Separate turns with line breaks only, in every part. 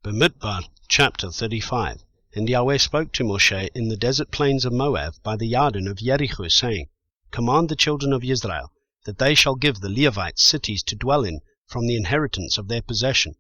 Bemid chapter 35. And Yahweh spoke to Moshe in the desert plains of Moab by the Yarden of Jericho, saying, Command the children of Israel that they shall give the Levites cities to dwell in from the inheritance of their possession.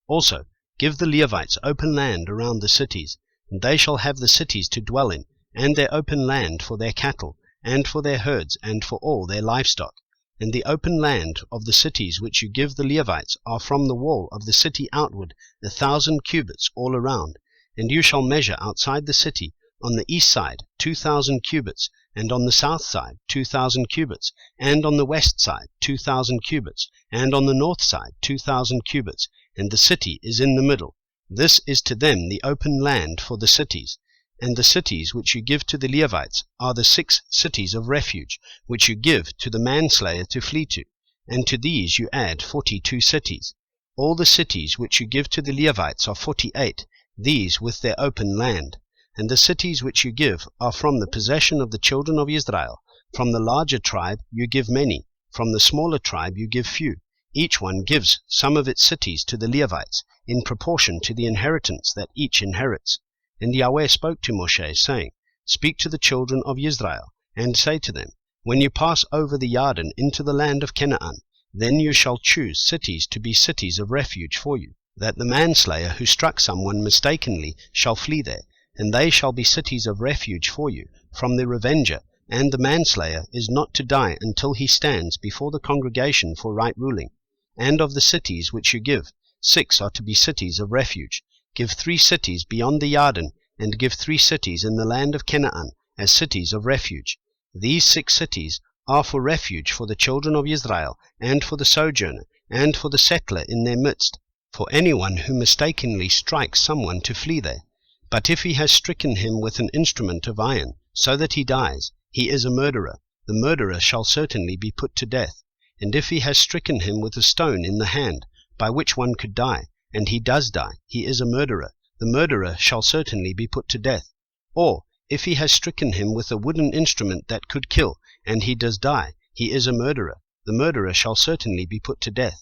Also give the Levites open land around the cities, and they shall have the cities to dwell in, and their open land for their cattle, and for their herds, and for all their livestock. And the open land of the cities which you give the Levites are from the wall of the city outward 1,000 cubits all around. And you shall measure outside the city on the east side 2,000 cubits, and on the south side 2,000 cubits, and on the west side 2,000 cubits, and on the north side 2,000 cubits, and the city is in the middle. This is to them the open land for the cities. And the cities which you give to the Levites are the 6 cities of refuge, which you give to the manslayer to flee to, and to these you add 42 cities. All the cities which you give to the Levites are 48, these with their open land. And the cities which you give are from the possession of the children of Israel. From the larger tribe you give many, from the smaller tribe you give few. Each one gives some of its cities to the Levites, in proportion to the inheritance that each inherits. And Yahweh spoke to Moshe, saying, Speak to the children of Israel, and say to them, When you pass over the Yarden into the land of Canaan, then you shall choose cities to be cities of refuge for you, that the manslayer who struck someone mistakenly shall flee there, and they shall be cities of refuge for you from the revenger, and the manslayer is not to die until he stands before the congregation for right ruling. And of the cities which you give, 6 are to be cities of refuge. Give 3 cities beyond the Yarden, and give 3 cities in the land of Canaan as cities of refuge. These 6 cities are for refuge for the children of Israel, and for the sojourner, and for the settler in their midst, for anyone who mistakenly strikes someone to flee there. But if he has stricken him with an instrument of iron, so that he dies, he is a murderer. The murderer shall certainly be put to death. And if he has stricken him with a stone in the hand, by which one could die, and he does die, he is a murderer. The murderer shall certainly be put to death. Or, if he has stricken him with a wooden instrument that could kill, and he does die, he is a murderer. The murderer shall certainly be put to death.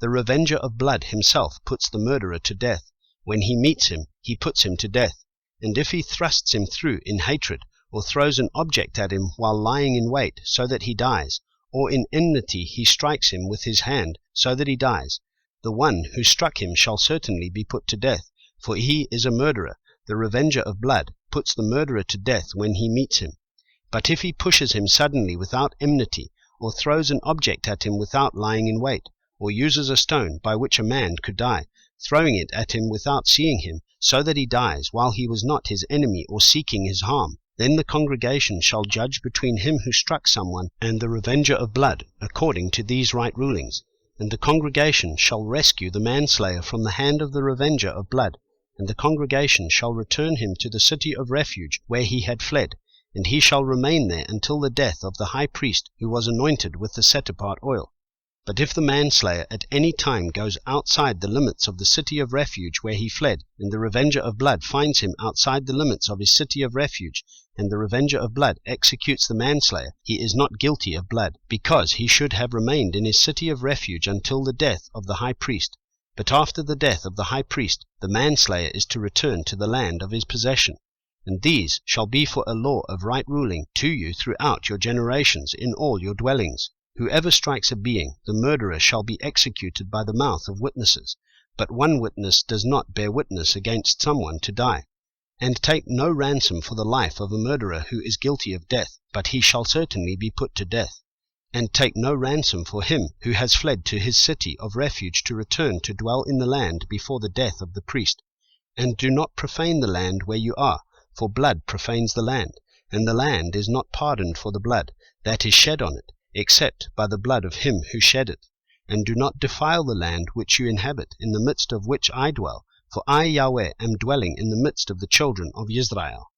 The revenger of blood himself puts the murderer to death. When he meets him, he puts him to death. And if he thrusts him through in hatred, or throws an object at him while lying in wait, so that he dies, or in enmity he strikes him with his hand, so that he dies, the one who struck him shall certainly be put to death, for he is a murderer. The revenger of blood puts the murderer to death when he meets him. But if he pushes him suddenly without enmity, or throws an object at him without lying in wait, or uses a stone by which a man could die, throwing it at him without seeing him, so that he dies while he was not his enemy or seeking his harm, then the congregation shall judge between him who struck someone and the revenger of blood, according to these right rulings. And the congregation shall rescue the manslayer from the hand of the revenger of blood, and the congregation shall return him to the city of refuge where he had fled, and he shall remain there until the death of the high priest who was anointed with the set-apart oil. But if the manslayer at any time goes outside the limits of the city of refuge where he fled, and the revenger of blood finds him outside the limits of his city of refuge, and the revenger of blood executes the manslayer, he is not guilty of blood, because he should have remained in his city of refuge until the death of the high priest. But after the death of the high priest, the manslayer is to return to the land of his possession. And these shall be for a law of right ruling to you throughout your generations in all your dwellings. Whoever strikes a being, the murderer shall be executed by the mouth of witnesses. But one witness does not bear witness against someone to die. And take no ransom for the life of a murderer who is guilty of death, but he shall certainly be put to death. And take no ransom for him who has fled to his city of refuge to return to dwell in the land before the death of the priest. And do not profane the land where you are, for blood profanes the land, and the land is not pardoned for the blood that is shed on it, except by the blood of him who shed it. And do not defile the land which you inhabit, in the midst of which I dwell, for I, Yahweh, am dwelling in the midst of the children of Israel.